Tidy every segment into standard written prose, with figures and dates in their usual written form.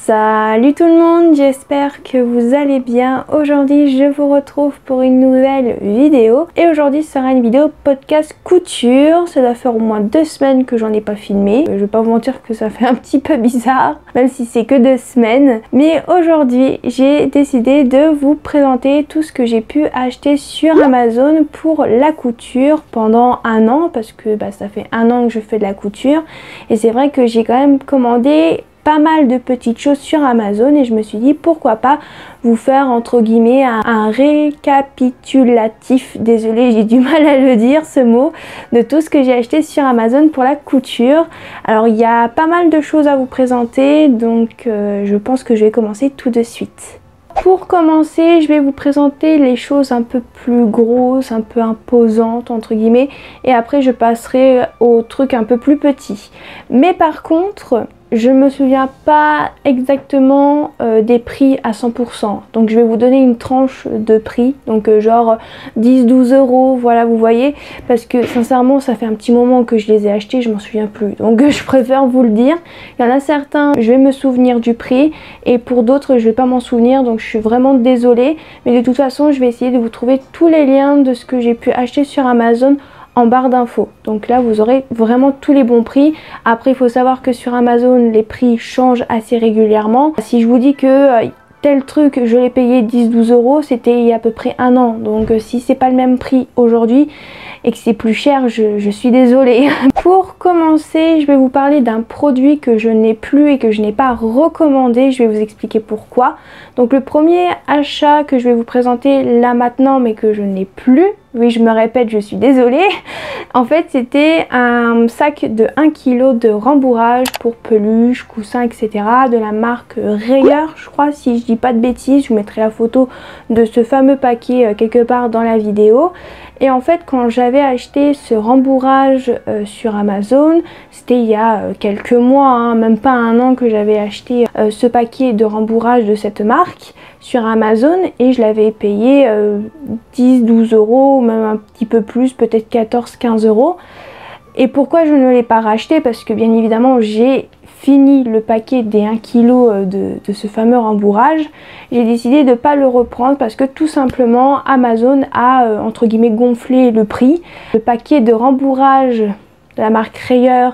Salut tout le monde, j'espère que vous allez bien. Aujourd'hui je vous retrouve pour une nouvelle vidéo et aujourd'hui ce sera une vidéo podcast couture. Ça doit faire au moins 2 semaines que j'en ai pas filmé. Je vais pas vous mentir que ça fait un petit peu bizarre, même si c'est que 2 semaines. Mais aujourd'hui j'ai décidé de vous présenter tout ce que j'ai pu acheter sur Amazon pour la couture pendant 1 an, parce que ça fait 1 an que je fais de la couture et c'est vrai que j'ai quand même commandé pas mal de petites choses sur Amazon et je me suis dit pourquoi pas vous faire entre guillemets un récapitulatif, désolée j'ai du mal à le dire ce mot, de tout ce que j'ai acheté sur Amazon pour la couture. Alors il y a pas mal de choses à vous présenter, donc je pense que je vais commencer tout de suite. Pour commencer, je vais vous présenter les choses un peu plus grosses, un peu imposantes entre guillemets, et après je passerai aux trucs un peu plus petits. Mais par contre, je me souviens pas exactement des prix à 100%, donc je vais vous donner une tranche de prix, donc genre 10-12 euros, voilà, vous voyez, parce que sincèrement ça fait un petit moment que je les ai achetés, je m'en souviens plus, donc je préfère vous le dire. Il y en a certains, je vais me souvenir du prix, et pour d'autres je vais pas m'en souvenir, donc je suis vraiment désolée, mais de toute façon je vais essayer de vous trouver tous les liens de ce que j'ai pu acheter sur Amazon en barre d'infos. Donc là vous aurez vraiment tous les bons prix. Après il faut savoir que sur Amazon les prix changent assez régulièrement. Si je vous dis que tel truc je l'ai payé 10-12 euros, c'était il y a à peu près 1 an. Donc si c'est pas le même prix aujourd'hui et que c'est plus cher, je suis désolée. Pour commencer, je vais vous parler d'un produit que je n'ai plus et que je n'ai pas recommandé. Je vais vous expliquer pourquoi. Donc le premier achat que je vais vous présenter là maintenant mais que je n'ai plus, oui je me répète, je suis désolée. En fait c'était un sac de 1 kg de rembourrage pour peluche, coussins, etc. de la marque Rayer, je crois, si je dis pas de bêtises. Je vous mettrai la photo de ce fameux paquet quelque part dans la vidéo. Et en fait quand j'avais acheté ce rembourrage sur Amazon, c'était il y a quelques mois, hein, même pas 1 an que j'avais acheté ce paquet de rembourrage de cette marque sur Amazon, et je l'avais payé 10-12 euros, même un petit peu plus, peut-être 14-15 euros. Et pourquoi je ne l'ai pas racheté? Parce que bien évidemment j'ai fini le paquet des 1 kg de ce fameux rembourrage. J'ai décidé de ne pas le reprendre parce que tout simplement Amazon a entre guillemets gonflé le prix. Le paquet de rembourrage de la marque Rayer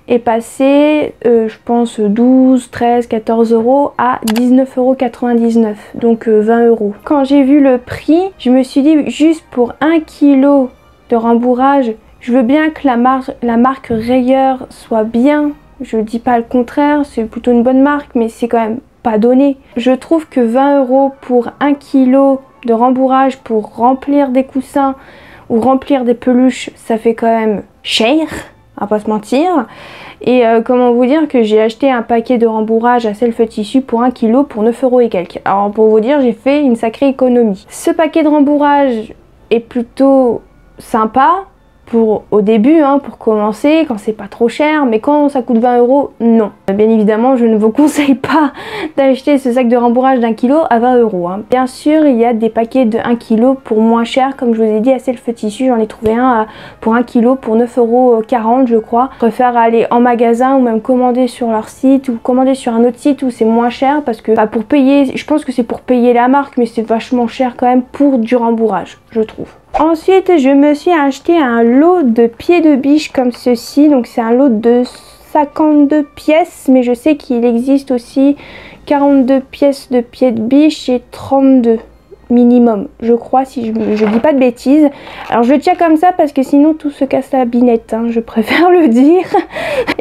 est passé je pense 12, 13, 14 euros à 19,99 €, donc 20 euros. Quand j'ai vu le prix, je me suis dit juste pour 1 kg de rembourrage, je veux bien que la marque Rayer soit bien, je dis pas le contraire, c'est plutôt une bonne marque, mais c'est quand même pas donné. Je trouve que 20 euros pour 1 kg de rembourrage pour remplir des coussins ou remplir des peluches, ça fait quand même cher, on va pas se mentir. Et comment vous dire que j'ai acheté un paquet de rembourrage à self tissu pour 1 kg pour 9 euros et quelques. Alors pour vous dire, j'ai fait une sacrée économie. Ce paquet de rembourrage est plutôt sympa pour au début, hein, pour commencer, quand c'est pas trop cher, mais quand ça coûte 20 euros, non. Bien évidemment, je ne vous conseille pas d'acheter ce sac de rembourrage d'1 kg à 20 euros. Hein. Bien sûr, il y a des paquets de 1 kg pour moins cher, comme je vous ai dit, à Self Tissu, j'en ai trouvé un pour 1 kg pour 9,40 € je crois. Je préfère aller en magasin ou même commander sur leur site ou commander sur un autre site où c'est moins cher, parce que pour payer, je pense que c'est pour payer la marque, mais c'est vachement cher quand même pour du rembourrage, je trouve. Ensuite, je me suis acheté un lot de pieds de biche comme ceci. Donc c'est un lot de 52 pièces, mais je sais qu'il existe aussi 42 pièces de pieds de biche et 32 minimum, je crois, si je dis pas de bêtises. Alors je le tiens comme ça parce que sinon tout se casse la binette, hein, je préfère le dire.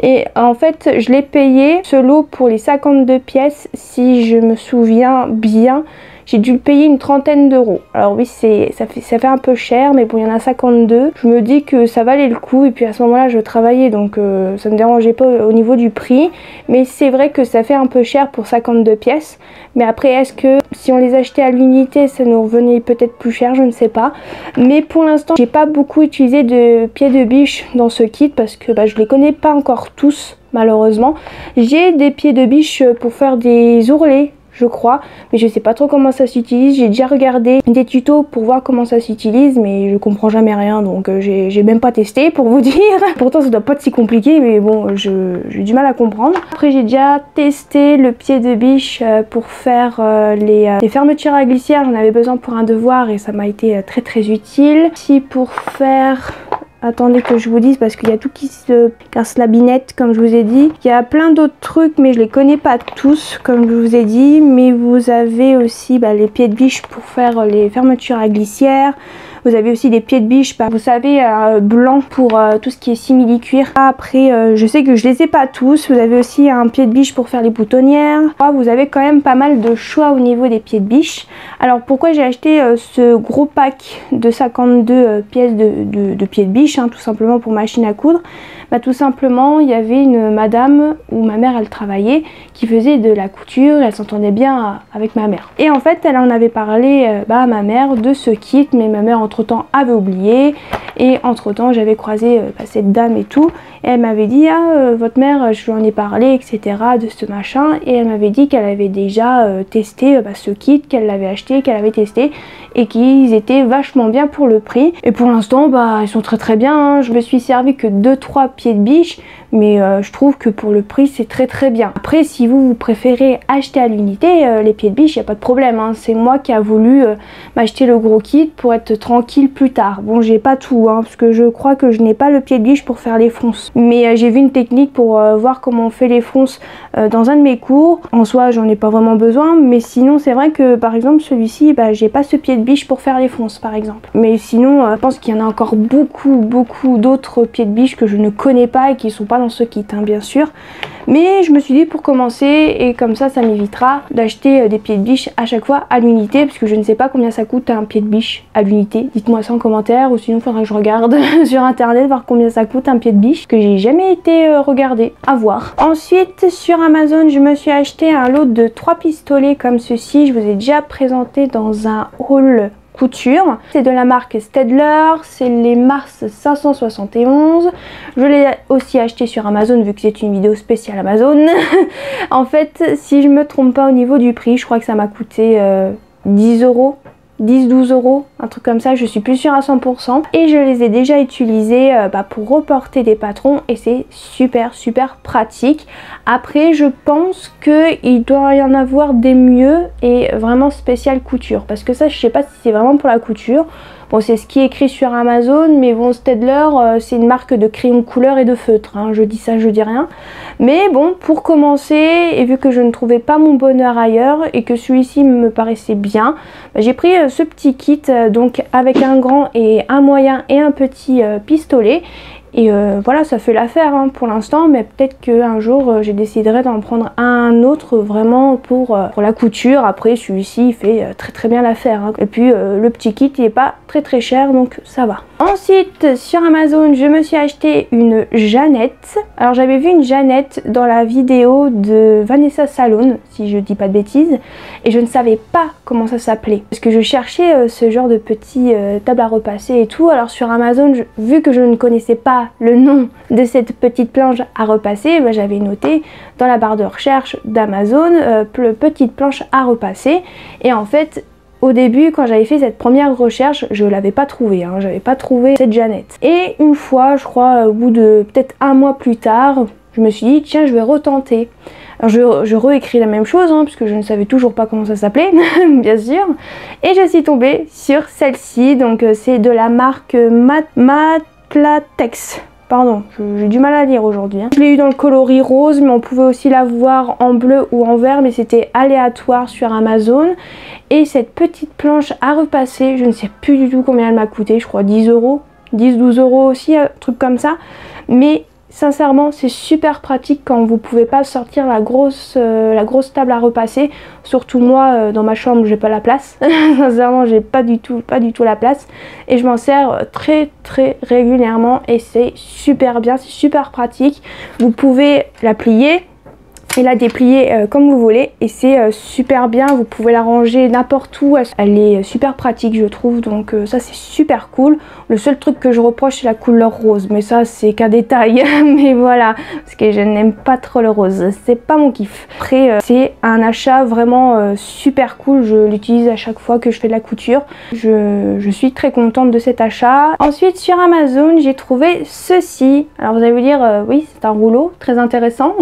Et en fait je l'ai payé ce lot pour les 52 pièces, si je me souviens bien. J'ai dû le payer une trentaine d'euros. Alors oui, ça fait un peu cher, mais bon, il y en a 52. Je me dis que ça valait le coup, et puis à ce moment-là, je travaillais, donc ça me dérangeait pas au niveau du prix. Mais c'est vrai que ça fait un peu cher pour 52 pièces. Mais après, est-ce que si on les achetait à l'unité, ça nous revenait peut-être plus cher, je ne sais pas. Mais pour l'instant, j'ai pas beaucoup utilisé de pieds de biche dans ce kit parce que je les connais pas encore tous, malheureusement. J'ai des pieds de biche pour faire des ourlets. je crois, mais je sais pas trop comment ça s'utilise. J'ai déjà regardé des tutos pour voir comment ça s'utilise, mais je comprends jamais rien, donc j'ai même pas testé pour vous dire. Pourtant ça doit pas être si compliqué, mais bon, j'ai du mal à comprendre. Après j'ai déjà testé le pied de biche pour faire les fermetures à glissière. J'en avais besoin pour un devoir et ça m'a été très utile. Si pour faire... Attendez que je vous dise parce qu'il y a tout qui se casse la binette comme je vous ai dit. Il y a plein d'autres trucs mais je les connais pas tous comme je vous ai dit. Mais vous avez aussi les pieds de biche pour faire les fermetures à glissière. Vous avez aussi des pieds de biche, vous savez, blanc pour tout ce qui est simili-cuir. Après, je sais que je les ai pas tous. Vous avez aussi un pied de biche pour faire les boutonnières. Vous avez quand même pas mal de choix au niveau des pieds de biche. Alors pourquoi j'ai acheté ce gros pack de 52 pièces de pieds de biche, tout simplement pour machine à coudre. Tout simplement, il y avait une madame où ma mère elle travaillait qui faisait de la couture, elle s'entendait bien avec ma mère. Et en fait, elle en avait parlé à ma mère de ce kit, mais ma mère entre temps avait oublié. Et entre temps, j'avais croisé cette dame et tout. Et elle m'avait dit, votre mère, je lui en ai parlé, etc. de ce machin. Et elle m'avait dit qu'elle avait déjà testé ce kit, qu'elle l'avait acheté, qu'elle avait testé. Et qu'ils étaient vachement bien pour le prix. Et pour l'instant, ils sont très bien. Je me suis servi que 2-3 pieds de biche. Mais je trouve que pour le prix, c'est très bien. Après, si vous préférez acheter à l'unité, les pieds de biche, il n'y a pas de problème. C'est moi qui a voulu m'acheter le gros kit pour être tranquille plus tard. Bon, j'ai pas tout, parce que je crois que je n'ai pas le pied de biche pour faire les fronces. Mais j'ai vu une technique pour voir comment on fait les fronces dans un de mes cours. En soi, j'en ai pas vraiment besoin. Mais sinon, c'est vrai que par exemple, celui-ci, j'ai pas ce pied de biche pour faire les fronces, par exemple. Mais sinon, je pense qu'il y en a encore beaucoup d'autres pieds de biche que je ne connais pas et qui sont pas dans ce kit, bien sûr. Mais je me suis dit pour commencer, et comme ça m'évitera d'acheter des pieds de biche à chaque fois à l'unité, parce que je ne sais pas combien ça coûte un pied de biche à l'unité. Dites-moi ça en commentaire, ou sinon il faudra que je regarde sur internet voir combien ça coûte un pied de biche, que j'ai jamais été regarder, à voir. Ensuite sur Amazon, je me suis acheté un lot de 3 pistolets comme ceci. Je vous ai déjà présenté dans un haul couture. C'est de la marque Staedtler, c'est les Mars 571. Je l'ai aussi acheté sur Amazon vu que c'est une vidéo spéciale Amazon. En fait, si je me trompe pas au niveau du prix, je crois que ça m'a coûté 10 €. 10-12 €, un truc comme ça, je suis plus sûre à 100%. Et je les ai déjà utilisés pour reporter des patrons et c'est super pratique. Après, je pense qu'il doit y en avoir des mieux et vraiment spécial couture. Parce que ça, je sais pas si c'est vraiment pour la couture. Bon, c'est ce qui est écrit sur Amazon, mais bon, Staedtler, c'est une marque de crayons couleur et de feutre. Je dis ça, je dis rien. Mais bon, pour commencer, et vu que je ne trouvais pas mon bonheur ailleurs et que celui-ci me paraissait bien, j'ai pris ce petit kit, donc avec un grand et un moyen et un petit pistolet. Et voilà, ça fait l'affaire pour l'instant, mais peut-être qu'un jour je déciderai d'en prendre un autre vraiment pour la couture. Après celui-ci il fait très bien l'affaire. Et puis le petit kit il est pas très cher, donc ça va. Ensuite sur Amazon, je me suis acheté une Jeannette. Alors j'avais vu une Jeannette dans la vidéo de Vanessa Salone, si je dis pas de bêtises, et je ne savais pas comment ça s'appelait. Parce que je cherchais ce genre de petit table à repasser et tout. Alors sur Amazon, vu que je ne connaissais pas le nom de cette petite planche à repasser, j'avais noté dans la barre de recherche d'Amazon petite planche à repasser. Et en fait, au début, quand j'avais fait cette première recherche, je l'avais pas trouvé, j'avais pas trouvé cette Jeannette. Et une fois, je crois, au bout de peut-être un mois plus tard, je me suis dit tiens, je vais retenter. Alors je réécris la même chose, puisque je ne savais toujours pas comment ça s'appelait, bien sûr. Et je suis tombée sur celle-ci, donc c'est de la marque Matlatex. Pardon, j'ai du mal à lire aujourd'hui. Je l'ai eu dans le coloris rose, mais on pouvait aussi la voir en bleu ou en vert, mais c'était aléatoire sur Amazon. Et cette petite planche à repasser, je ne sais plus du tout combien elle m'a coûté, je crois 10 €, 10-12 € aussi, un truc comme ça. Mais sincèrement, c'est super pratique quand vous pouvez pas sortir la grosse table à repasser. Surtout moi, dans ma chambre, j'ai pas la place. Sincèrement, j'ai pas du tout la place. Et je m'en sers très régulièrement et c'est super bien, c'est super pratique. Vous pouvez la plier. et la déplier comme vous voulez, et c'est super bien, vous pouvez la ranger n'importe où, elle est super pratique je trouve, donc ça c'est super cool. Le seul truc que je reproche c'est la couleur rose, mais ça c'est qu'un détail mais voilà, parce que je n'aime pas trop le rose, c'est pas mon kiff. Après c'est un achat vraiment super cool, je l'utilise à chaque fois que je fais de la couture, je suis très contente de cet achat. Ensuite sur Amazon j'ai trouvé ceci, alors vous allez vous dire oui c'est un rouleau très intéressant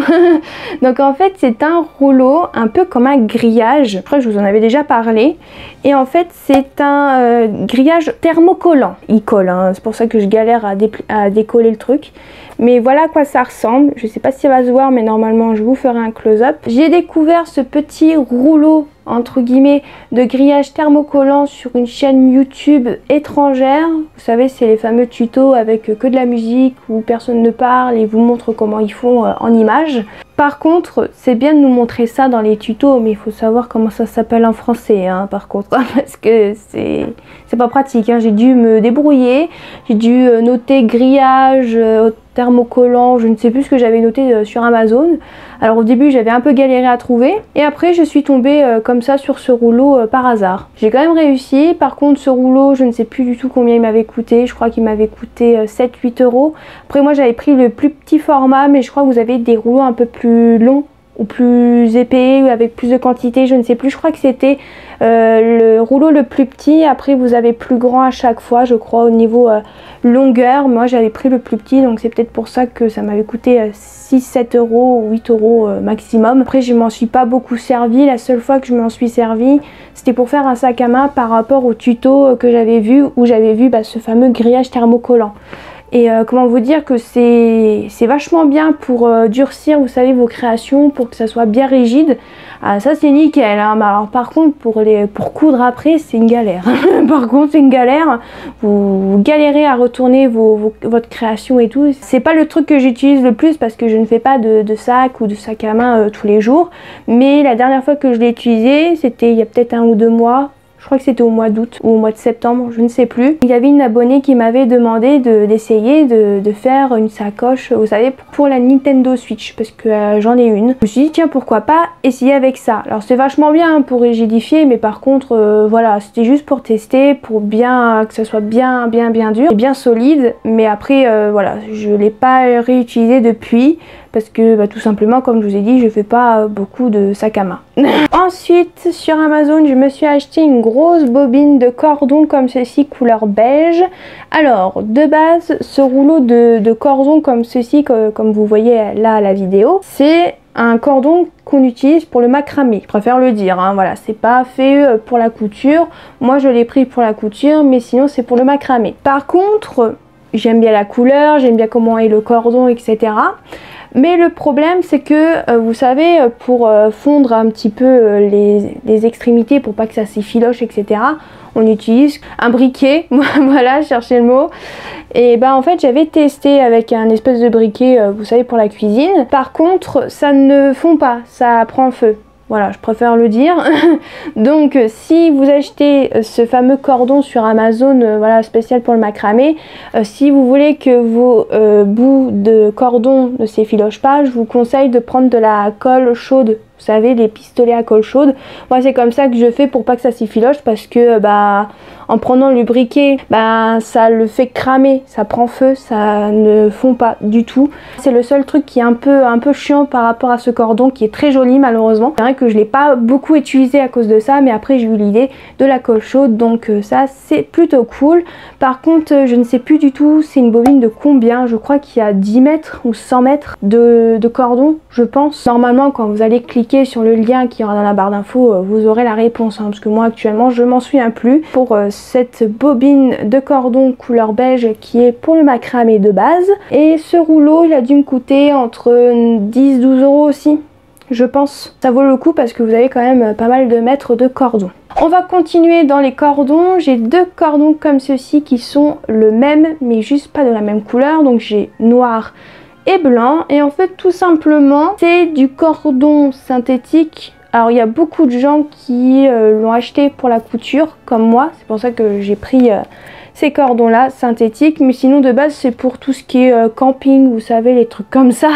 donc en fait c'est un rouleau un peu comme un grillage, je crois que je vous en avais déjà parlé, et en fait c'est un grillage thermocollant, il colle hein. C'est pour ça que je galère à décoller le truc, mais voilà à quoi ça ressemble. Je sais pas si ça va se voir mais normalement je vous ferai un close-up. J'ai découvert ce petit rouleau entre guillemets de grillage thermocollant sur une chaîne YouTube étrangère. Vous savez c'est les fameux tutos avec que de la musique où personne ne parle et vous montre comment ils font en images. Par contre c'est bien de nous montrer ça dans les tutos, mais il faut savoir comment ça s'appelle en français hein, par contre parce que c'est pas pratique hein. J'ai dû me débrouiller, j'ai dû noter grillage thermocollant, je ne sais plus ce que j'avais noté sur Amazon. Alors au début j'avais un peu galéré à trouver et après je suis tombée comme ça sur ce rouleau par hasard. J'ai quand même réussi. Par contre ce rouleau je ne sais plus du tout combien il m'avait coûté, je crois qu'il m'avait coûté 7-8 euros. Après moi j'avais pris le plus petit format, mais je crois que vous avez des rouleaux un peu plus longs ou plus épais ou avec plus de quantité, je ne sais plus. Je crois que c'était le rouleau le plus petit, après vous avez plus grand à chaque fois je crois au niveau longueur. Moi j'avais pris le plus petit, donc c'est peut-être pour ça que ça m'avait coûté 6-7 euros ou 8 euros maximum. Après je m'en suis pas beaucoup servi, la seule fois que je m'en suis servi c'était pour faire un sac à main par rapport au tuto que j'avais vu, où j'avais vu ce fameux grillage thermocollant. Et comment vous dire que c'est vachement bien pour durcir, vous savez, vos créations, pour que ça soit bien rigide. Ah, ça c'est nickel hein. Mais alors par contre pour coudre après c'est une galère. Par contre c'est une galère, vous galérez à retourner votre création et tout. C'est pas le truc que j'utilise le plus parce que je ne fais pas de sac ou de sac à main tous les jours. Mais la dernière fois que je l'ai utilisé, c'était il y a peut-être 1 ou 2 mois. Je crois que c'était au mois d'août ou au mois de septembre, je ne sais plus. Il y avait une abonnée qui m'avait demandé d'essayer de faire une sacoche, vous savez, pour la Nintendo Switch, parce que j'en ai une. Je me suis dit, tiens, pourquoi pas essayer avec ça. Alors c'est vachement bien hein, pour rigidifier, mais par contre, voilà, c'était juste pour tester, pour bien que ça soit bien dur et bien solide. Mais après, voilà, je ne l'ai pas réutilisé depuis. Parce que tout simplement, comme je vous ai dit, je fais pas beaucoup de sac à main. Ensuite, sur Amazon, je me suis acheté une grosse bobine de cordon comme ceci, couleur beige. Alors, de base, ce rouleau de cordon comme ceci, comme vous voyez là à la vidéo, c'est un cordon qu'on utilise pour le macramé, je préfère le dire, hein, voilà, c'est pas fait pour la couture. Moi, je l'ai pris pour la couture, mais sinon, c'est pour le macramé. Par contre, j'aime bien la couleur, j'aime bien comment est le cordon, etc. Mais le problème c'est que vous savez, pour fondre un petit peu les extrémités pour pas que ça s'effiloche, etc. on utilise un briquet, voilà, cherchez le mot. Et en fait j'avais testé avec un espèce de briquet, vous savez, pour la cuisine. Par contre ça ne fond pas, ça prend feu. Voilà, je préfère le dire. Donc si vous achetez ce fameux cordon sur Amazon, voilà, spécial pour le macramé, si vous voulez que vos bouts de cordon ne s'effilochent pas, je vous conseille de prendre de la colle chaude. Vous savez, les pistolets à colle chaude. Moi c'est comme ça que je fais pour pas que ça s'effiloche, parce que en prenant le briquet, ça le fait cramer, ça prend feu, ça ne fond pas du tout. C'est le seul truc qui est un peu chiant par rapport à ce cordon, qui est très joli malheureusement. C'est vrai que je l'ai pas beaucoup utilisé à cause de ça, mais après j'ai eu l'idée de la colle chaude, donc ça c'est plutôt cool. Par contre je ne sais plus du tout c'est une bobine de combien, je crois qu'il y a 10 mètres ou 100 mètres de cordon, je pense. Normalement quand vous allez cliquer sur le lien qui aura dans la barre d'infos, vous aurez la réponse hein, parce que moi actuellement je m'en souviens plus. Pour cette bobine de cordon couleur beige qui est pour le macramé de base, et ce rouleau il a dû me coûter entre 10-12 euros aussi, je pense. Ça vaut le coup parce que vous avez quand même pas mal de mètres de cordon. On va continuer dans les cordons. J'ai 2 cordons comme ceci qui sont le même mais juste pas de la même couleur, donc j'ai noir et blanc, et en fait tout simplement c'est du cordon synthétique. Alors il y a beaucoup de gens qui l'ont acheté pour la couture comme moi, c'est pour ça que j'ai pris ces cordons là synthétiques, mais sinon de base c'est pour tout ce qui est camping, vous savez, les trucs comme ça.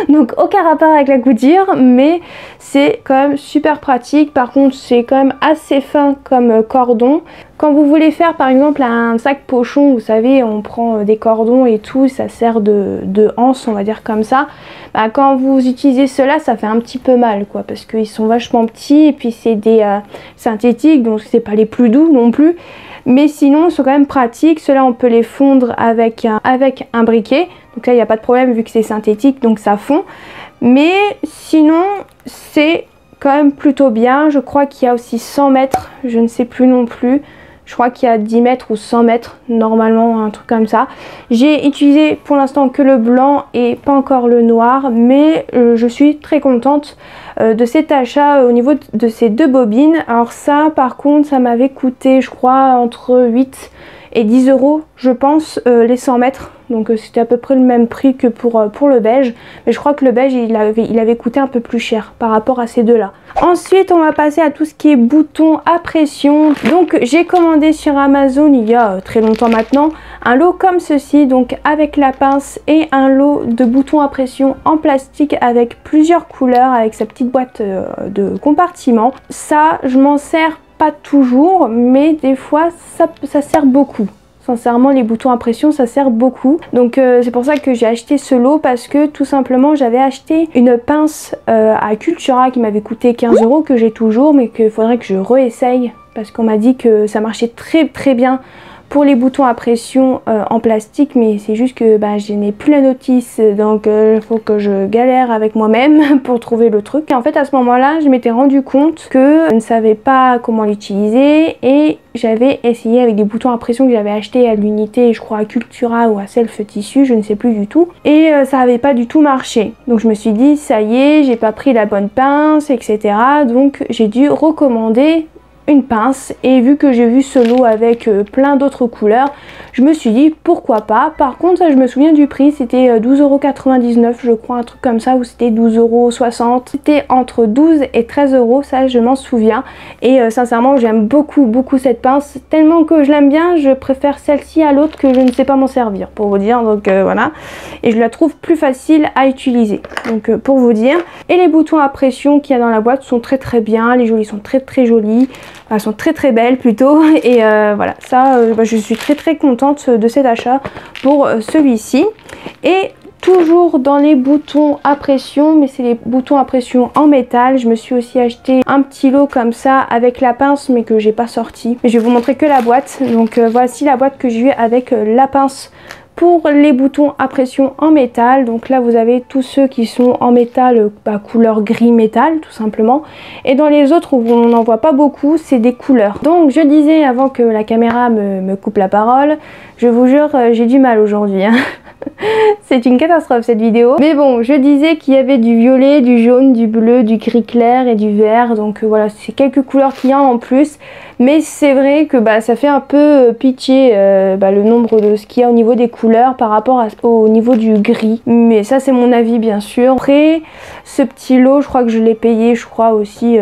Donc aucun rapport avec la couture, mais c'est quand même super pratique. Par contre c'est quand même assez fin comme cordon. Quand vous voulez faire par exemple un sac pochon, vous savez, on prend des cordons et tout, ça sert de anse, on va dire comme ça. Bah, quand vous utilisez cela, ça fait un petit peu mal, quoi, parce qu'ils sont vachement petits et puis c'est des synthétiques, donc c'est pas les plus doux non plus. Mais sinon, ils sont quand même pratiques. Ceux-là, on peut les fondre avec un briquet. Donc là, il n'y a pas de problème vu que c'est synthétique, donc ça fond. Mais sinon, c'est quand même plutôt bien. Je crois qu'il y a aussi 100 mètres, je ne sais plus non plus. Je crois qu'il y a 10 mètres ou 100 mètres, normalement, un truc comme ça. J'ai utilisé pour l'instant que le blanc et pas encore le noir, mais je suis très contente de cet achat au niveau de ces deux bobines. Alors ça, par contre, ça m'avait coûté, je crois, entre 8 et 10 euros, je pense, les 100 mètres. Donc c'était à peu près le même prix que pour le beige. Mais je crois que le beige, il avait coûté un peu plus cher par rapport à ces deux-là. Ensuite, on va passer à tout ce qui est boutons à pression. Donc j'ai commandé sur Amazon il y a très longtemps maintenant un lot comme ceci, donc avec la pince et un lot de boutons à pression en plastique avec plusieurs couleurs, avec sa petite boîte de compartiment. Ça, je m'en sers pas toujours, mais des fois ça sert beaucoup. Sincèrement, les boutons à pression, ça sert beaucoup. Donc c'est pour ça que j'ai acheté ce lot, parce que tout simplement j'avais acheté une pince à Cultura qui m'avait coûté 15 euros, que j'ai toujours, mais qu'il faudrait que je réessaye parce qu'on m'a dit que ça marchait très bien pour les boutons à pression en plastique, mais c'est juste que je n'ai plus la notice, donc il faut que je galère avec moi-même pour trouver le truc. Et en fait, à ce moment-là, je m'étais rendu compte que je ne savais pas comment l'utiliser, et j'avais essayé avec des boutons à pression que j'avais acheté à l'unité, je crois à Cultura ou à Self Tissu, je ne sais plus du tout, et ça n'avait pas du tout marché. Donc je me suis dit, ça y est, j'ai pas pris la bonne pince, etc. Donc j'ai dû recommander une pince, et vu que j'ai vu ce lot avec plein d'autres couleurs, je me suis dit pourquoi pas. Par contre, ça, je me souviens du prix, c'était 12,99 € je crois, un truc comme ça, ou c'était 12,60 €. C'était entre 12 et 13 euros, ça je m'en souviens. Et sincèrement, j'aime beaucoup cette pince, tellement que je l'aime bien, je préfère celle-ci à l'autre que je ne sais pas m'en servir, pour vous dire. Donc voilà, et je la trouve plus facile à utiliser, donc pour vous dire. Et les boutons à pression qu'il y a dans la boîte sont très bien, les jolis sont très jolis. Elles sont très belles plutôt, et voilà, ça je suis très contente de cet achat pour celui-ci. Et toujours dans les boutons à pression, mais c'est les boutons à pression en métal, je me suis aussi acheté un petit lot comme ça avec la pince, mais que j'ai pas sorti, mais je vais vous montrer que la boîte. Donc voici la boîte que j'ai eu avec la pince pour les boutons à pression en métal. Donc là vous avez tous ceux qui sont en métal, couleur gris métal tout simplement, et dans les autres où on n'en voit pas beaucoup, c'est des couleurs. Donc je disais, avant que la caméra me coupe la parole, je vous jure, j'ai du mal aujourd'hui hein. C'est une catastrophe cette vidéo, mais bon, je disais qu'il y avait du violet, du jaune, du bleu, du gris clair et du vert. Donc voilà, c'est quelques couleurs qu'il y a en plus, mais c'est vrai que ça fait un peu pitié le nombre de ce qu'il y a au niveau des couleurs par rapport au niveau du gris, mais ça c'est mon avis bien sûr. Après, ce petit lot, je crois que je l'ai payé, je crois aussi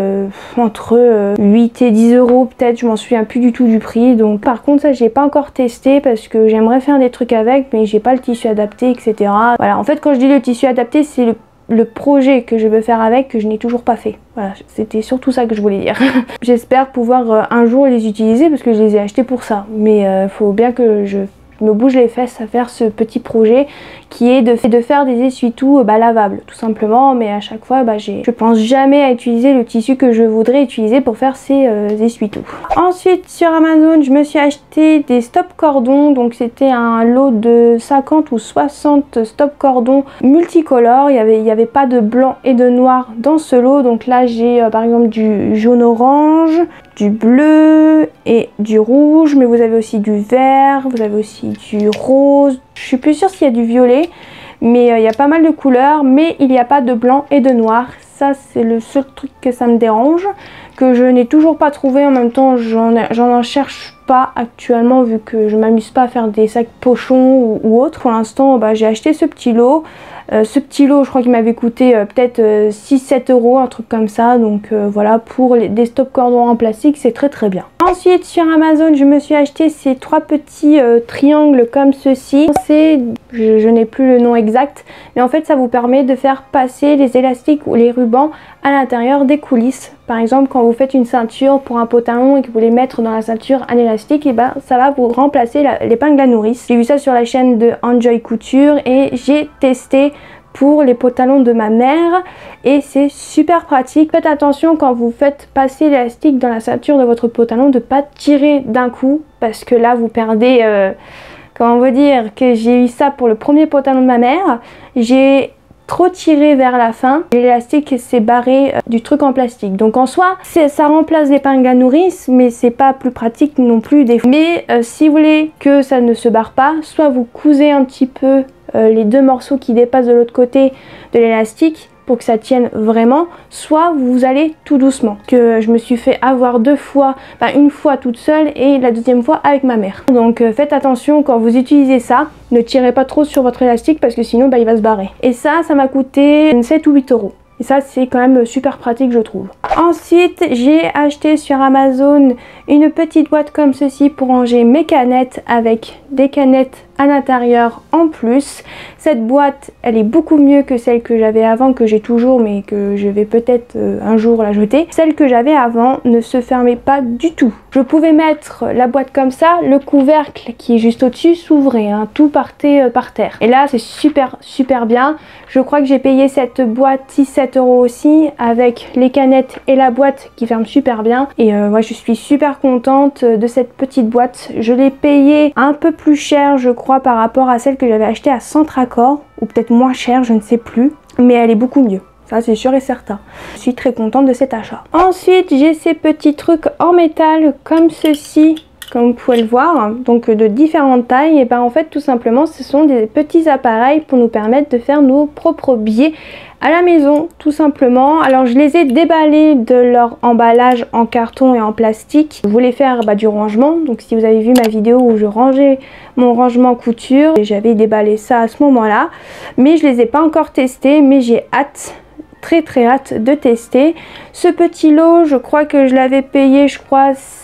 entre 8 et 10 euros peut-être, je m'en souviens plus du tout du prix. Donc par contre ça j'ai pas encore testé, parce que j'aimerais faire des trucs avec, mais j'ai pas le tissu adapté, etc. Voilà, en fait quand je dis le tissu adapté, c'est le projet que je veux faire avec, que je n'ai toujours pas fait. Voilà, c'était surtout ça que je voulais dire. J'espère pouvoir un jour les utiliser, parce que je les ai achetés pour ça, mais faut bien que je me bouge les fesses à faire ce petit projet qui est de faire des essuie-tout lavables tout simplement, mais à chaque fois je pense jamais à utiliser le tissu que je voudrais utiliser pour faire ces essuie-tout. Ensuite sur Amazon, je me suis acheté des stop cordons, donc c'était un lot de 50 ou 60 stop cordons multicolores. Il y avait pas de blanc et de noir dans ce lot, donc là j'ai par exemple du jaune orange, du bleu et du rouge, mais vous avez aussi du vert, vous avez aussi du rose, je suis plus sûre s'il y a du violet, mais il y a pas mal de couleurs, mais il n'y a pas de blanc et de noir. Ça c'est le seul truc que ça me dérange, que je n'ai toujours pas trouvé. En même temps j'en cherche pas actuellement, vu que je m'amuse pas à faire des sacs pochons ou autres. Pour l'instant j'ai acheté ce petit lot. Ce petit lot, je crois qu'il m'avait coûté peut-être 6-7 euros, un truc comme ça. Donc voilà, pour des stop cordons en plastique, c'est très bien. Ensuite sur Amazon je me suis acheté ces 3 petits triangles comme ceci. Je n'ai plus le nom exact, mais en fait ça vous permet de faire passer les élastiques ou les rubans à l'intérieur des coulisses. Par exemple quand vous faites une ceinture pour un pantalon et que vous voulez mettre dans la ceinture un élastique, et ben ça va vous remplacer l'épingle à nourrice. J'ai vu ça sur la chaîne de Enjoy Couture et j'ai testé pour les pantalons de ma mère et c'est super pratique. Faites attention quand vous faites passer l'élastique dans la ceinture de votre pantalon de ne pas tirer d'un coup, parce que là vous perdez, comment vous dire, que j'ai eu ça pour le premier pantalon de ma mère. J'ai trop tiré vers la fin, l'élastique s'est barré du truc en plastique. Donc en soi ça remplace l'épingle à nourrice, mais c'est pas plus pratique non plus des fois. Mais si vous voulez que ça ne se barre pas, soit vous cousez un petit peu les 2 morceaux qui dépassent de l'autre côté de l'élastique pour que ça tienne vraiment, soit vous allez tout doucement. Que je me suis fait avoir 2 fois, enfin une fois toute seule et la deuxième fois avec ma mère. Donc faites attention quand vous utilisez ça, ne tirez pas trop sur votre élastique parce que sinon il va se barrer. Et ça m'a coûté 7 ou 8 euros. Et ça c'est quand même super pratique je trouve. Ensuite j'ai acheté sur Amazon une petite boîte comme ceci pour ranger mes canettes, avec des canettes à l'intérieur en plus. Cette boîte elle est beaucoup mieux que celle que j'avais avant, que j'ai toujours mais que je vais peut-être un jour la jeter. Celle que j'avais avant ne se fermait pas du tout. Je pouvais mettre la boîte comme ça, le couvercle qui est juste au-dessus s'ouvrait, hein, tout partait par terre. Et là c'est super bien. Je crois que j'ai payé cette boîte 6-7 euros aussi, avec les canettes et la boîte qui ferme super bien. Et moi je suis super contente de cette petite boîte. Je l'ai payée un peu plus cher je crois par rapport à celle que j'avais achetée à Centracor, ou peut-être moins cher, je ne sais plus, mais elle est beaucoup mieux. Ça c'est sûr et certain. Je suis très contente de cet achat. Ensuite j'ai ces petits trucs en métal comme ceci, comme vous pouvez le voir, donc de différentes tailles. Et ben en fait tout simplement ce sont des petits appareils pour nous permettre de faire nos propres billets à la maison tout simplement. Alors je les ai déballés de leur emballage en carton et en plastique. Je voulais faire du rangement, donc si vous avez vu ma vidéo où je rangeais mon rangement couture, j'avais déballé ça à ce moment là, mais je les ai pas encore testés, mais j'ai hâte, très hâte de tester. Ce petit lot je crois que je l'avais payé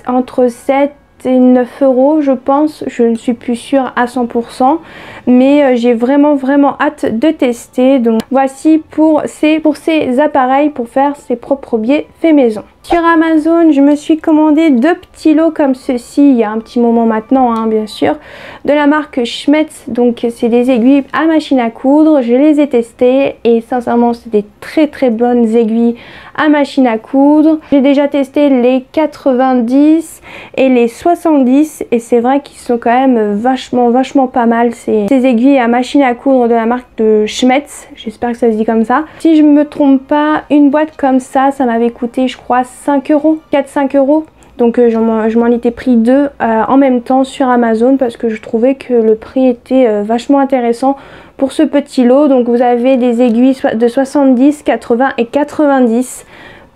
entre 7 et 9 euros je pense, je ne suis plus sûre à 100%, mais j'ai vraiment hâte de tester. Donc voici pour ces appareils pour faire ses propres billets faits maison. Sur Amazon je me suis commandé 2 petits lots comme ceci il y a un petit moment maintenant, hein, bien sûr, de la marque Schmetz. Donc c'est des aiguilles à machine à coudre. Je les ai testées et sincèrement c'est des très bonnes aiguilles à machine à coudre. J'ai déjà testé les 90 et les 70 et c'est vrai qu'ils sont quand même vachement pas mal ces aiguilles à machine à coudre de la marque de Schmetz. J'espère que ça se dit comme ça. Si je me trompe pas, une boîte comme ça m'avait coûté je crois 5 euros, 4-5 euros. Donc je m'en étais pris 2 en même temps sur Amazon parce que je trouvais que le prix était vachement intéressant pour ce petit lot. Donc vous avez des aiguilles de 70, 80 et 90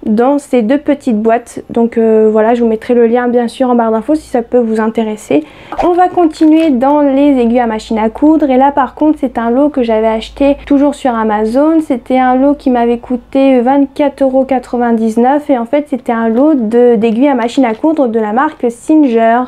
dans ces 2 petites boîtes. Donc voilà, je vous mettrai le lien bien sûr en barre d'infos si ça peut vous intéresser. On va continuer dans les aiguilles à machine à coudre et là par contre c'est un lot que j'avais acheté toujours sur Amazon. C'était un lot qui m'avait coûté 24,99 € et en fait c'était un lot d'aiguilles à machine à coudre de la marque Singer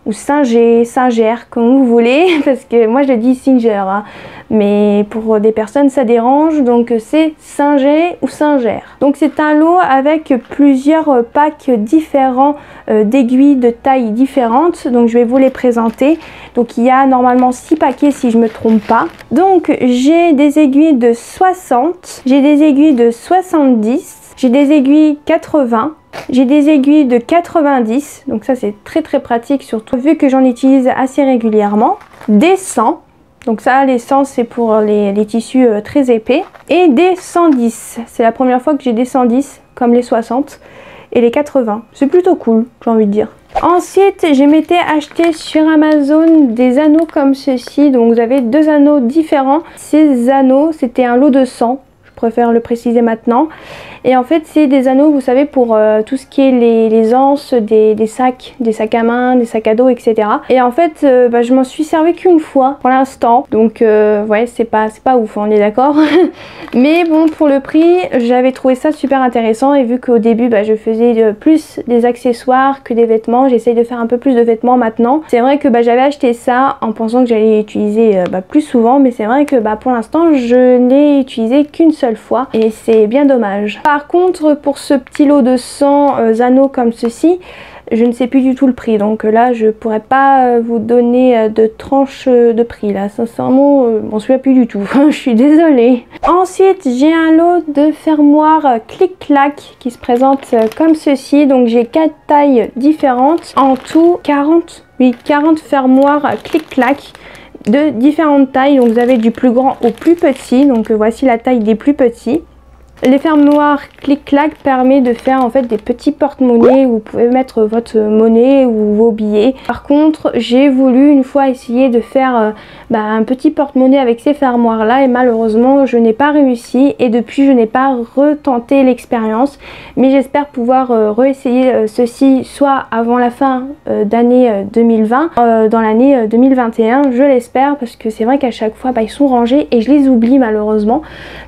ou Singer, comme vous voulez, parce que moi je dis Singer, hein. Mais pour des personnes ça dérange, donc c'est Singer ou Singer. Donc c'est un lot avec plusieurs packs différents d'aiguilles de tailles différentes, donc je vais vous les présenter. Donc il y a normalement 6 paquets si je me trompe pas. Donc j'ai des aiguilles de 60, j'ai des aiguilles de 70, j'ai des aiguilles 80, j'ai des aiguilles de 90, donc ça c'est très pratique surtout vu que j'en utilise assez régulièrement. Des 100, donc ça les 100 c'est pour les tissus très épais. Et des 110, c'est la première fois que j'ai des 110 comme les 60 et les 80. C'est plutôt cool, j'ai envie de dire. Ensuite je m'étais acheté sur Amazon des anneaux comme ceci, donc vous avez 2 anneaux différents. Ces anneaux c'était un lot de 100. Je préfère le préciser maintenant. Et en fait c'est des anneaux, vous savez, pour tout ce qui est les anses des sacs à main, des sacs à dos, etc. Et en fait je m'en suis servi qu'une fois pour l'instant, donc ouais, c'est pas ouf, on est d'accord. Mais bon, pour le prix j'avais trouvé ça super intéressant, et vu qu'au début je faisais plus des accessoires que des vêtements, j'essaye de faire un peu plus de vêtements maintenant. C'est vrai que j'avais acheté ça en pensant que j'allais l'utiliser plus souvent, mais c'est vrai que pour l'instant je n'ai utilisé qu'une seule fois et c'est bien dommage. Par contre, pour ce petit lot de 100 anneaux comme ceci, je ne sais plus du tout le prix, donc là je pourrais pas vous donner de tranche de prix là, sincèrement je m'en souviens plus du tout. Je suis désolée. Ensuite j'ai un lot de fermoirs clic-clac qui se présente comme ceci, donc j'ai 4 tailles différentes, en tout 40 fermoirs clic-clac de différentes tailles, donc vous avez du plus grand au plus petit, donc voici la taille des plus petits. Les fermoirs clic-clac permet de faire en fait des petits porte-monnaies où vous pouvez mettre votre monnaie ou vos billets. Par contre, j'ai voulu une fois essayer de faire un petit porte-monnaie avec ces fermoirs là, et malheureusement je n'ai pas réussi, et depuis je n'ai pas retenté l'expérience, mais j'espère pouvoir réessayer ceci soit avant la fin d'année 2020, dans l'année 2021, je l'espère, parce que c'est vrai qu'à chaque fois ils sont rangés et je les oublie malheureusement.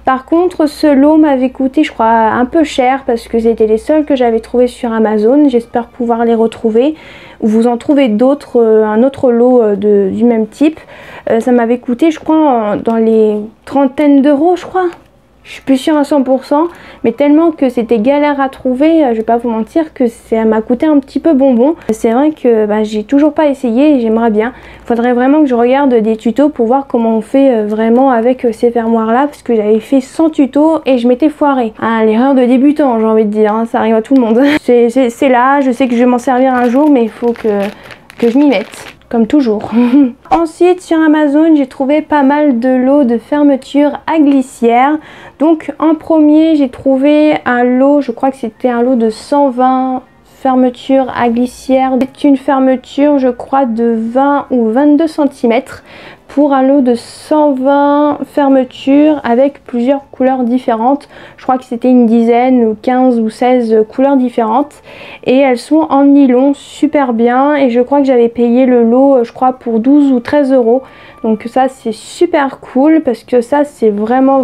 Par contre, ce lot m'avait coûté je crois un peu cher parce que c'était les seuls que j'avais trouvé sur Amazon. J'espère pouvoir les retrouver, ou vous en trouvez d'autres, un autre lot du même type. Ça m'avait coûté je crois dans les trentaines d'euros, je crois. Je suis plus sûre à 100%, mais tellement que c'était galère à trouver, je vais pas vous mentir que ça m'a coûté un petit peu bonbon. C'est vrai que j'ai toujours pas essayé et j'aimerais bien. Il faudrait vraiment que je regarde des tutos pour voir comment on fait vraiment avec ces fermoirs là, parce que j'avais fait 100 tutos et je m'étais foirée. Ah, l'erreur de débutant, j'ai envie de dire, hein, ça arrive à tout le monde. C'est là, je sais que je vais m'en servir un jour, mais il faut que je m'y mette. Comme toujours. Ensuite sur Amazon j'ai trouvé pas mal de lots de fermeture à glissière. Donc en premier j'ai trouvé un lot, je crois que c'était un lot de 120 fermetures à glissière. C'est une fermeture je crois de 20 ou 22 cm pour un lot de 120 fermetures avec plusieurs couleurs différentes. Je crois que c'était une dizaine ou 15 ou 16 couleurs différentes, et elles sont en nylon super bien, et je crois que j'avais payé le lot je crois pour 12 ou 13 euros. Donc ça c'est super cool, parce que ça c'est vraiment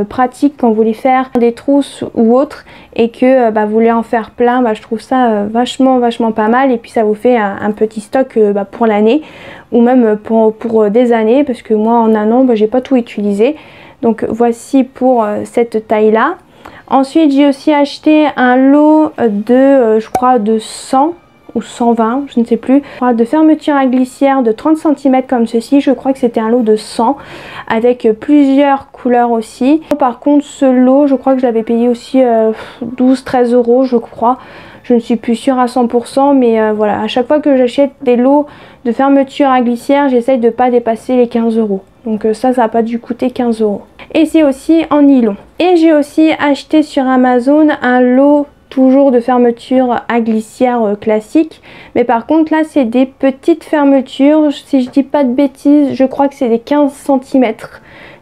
pratique quand vous voulez faire des trousses ou autres et que vous voulez en faire plein. Je trouve ça vachement pas mal, et puis ça vous fait un petit stock pour l'année, ou même pour des années, parce que moi en un an j'ai pas tout utilisé. Donc voici pour cette taille là. Ensuite j'ai aussi acheté un lot de je crois de 100 ou 120, je ne sais plus, de fermeture à glissière de 30 cm comme ceci. Je crois que c'était un lot de 100 avec plusieurs couleurs aussi. Par contre ce lot je crois que je l'avais payé aussi 12-13 euros je crois. Je ne suis plus sûre à 100%, mais voilà, à chaque fois que j'achète des lots de fermeture à glissière, j'essaye de ne pas dépasser les 15 euros. Donc ça n'a pas dû coûter 15 euros. Et c'est aussi en nylon. Et j'ai aussi acheté sur Amazon un lot toujours de fermeture à glissière classique, mais par contre là c'est des petites fermetures, si je dis pas de bêtises je crois que c'est des 15 cm,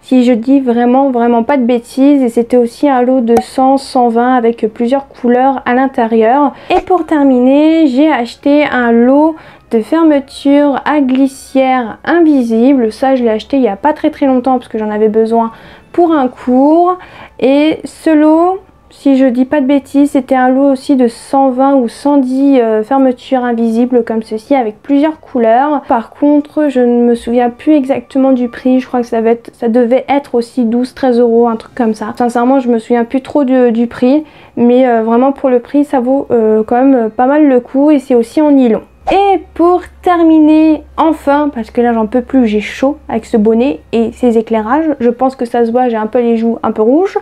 si je dis vraiment pas de bêtises. Et c'était aussi un lot de 100-120 avec plusieurs couleurs à l'intérieur. Et pour terminer j'ai acheté un lot de fermeture à glissière invisible. Ça je l'ai acheté il n'y a pas très longtemps parce que j'en avais besoin pour un cours. Et ce lot, si je dis pas de bêtises, c'était un lot aussi de 120 ou 110 fermetures invisibles comme ceci avec plusieurs couleurs. Par contre je ne me souviens plus exactement du prix, je crois que ça devait être aussi 12-13 euros, un truc comme ça. Sincèrement je me souviens plus trop du prix, mais vraiment pour le prix ça vaut quand même pas mal le coup, et c'est aussi en nylon. Et pour terminer, enfin, parce que là j'en peux plus, j'ai chaud avec ce bonnet et ces éclairages, je pense que ça se voit, j'ai un peu les joues un peu rouges.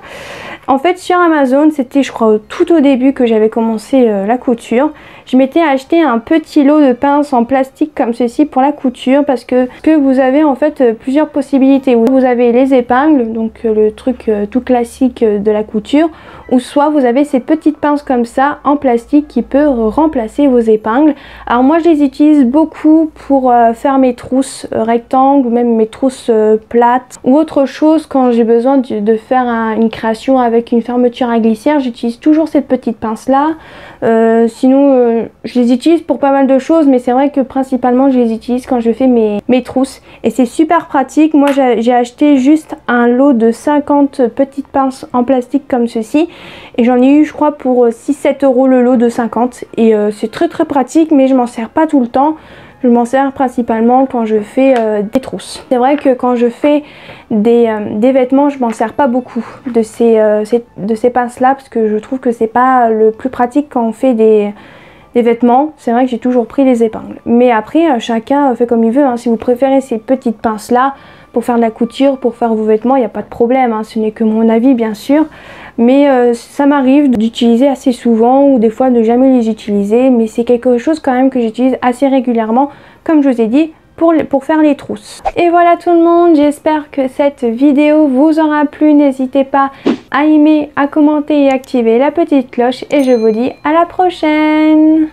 En fait sur Amazon, c'était je crois tout au début que j'avais commencé la couture, je m'étais acheté un petit lot de pinces en plastique comme ceci pour la couture, parce que vous avez en fait plusieurs possibilités. Vous avez les épingles, donc le truc tout classique de la couture, ou soit vous avez ces petites pinces comme ça en plastique qui peuvent remplacer vos épingles. Alors moi je les utilise beaucoup pour faire mes trousses rectangles, ou même mes trousses plates ou autre chose quand j'ai besoin de faire une création avec avec une fermeture à glissière, j'utilise toujours cette petite pince là. Sinon je les utilise pour pas mal de choses, mais c'est vrai que principalement je les utilise quand je fais mes trousses et c'est super pratique. Moi j'ai acheté juste un lot de 50 petites pinces en plastique comme ceci et j'en ai eu je crois pour 6-7 € le lot de 50 et c'est très pratique, mais je m'en sers pas tout le temps. Je m'en sers principalement quand je fais des trousses. C'est vrai que quand je fais des vêtements, je m'en sers pas beaucoup de ces pinces là parce que je trouve que c'est pas le plus pratique quand on fait des vêtements. C'est vrai que j'ai toujours pris les épingles. Mais après, chacun fait comme il veut, hein. Si vous préférez ces petites pinces là pour faire de la couture, pour faire vos vêtements, il n'y a pas de problème, hein. Ce n'est que mon avis bien sûr. Mais ça m'arrive d'utiliser assez souvent ou des fois de jamais les utiliser. Mais c'est quelque chose quand même que j'utilise assez régulièrement, comme je vous ai dit, pour faire les trousses. Et voilà tout le monde, j'espère que cette vidéo vous aura plu. N'hésitez pas à aimer, à commenter et activer la petite cloche. Et je vous dis à la prochaine!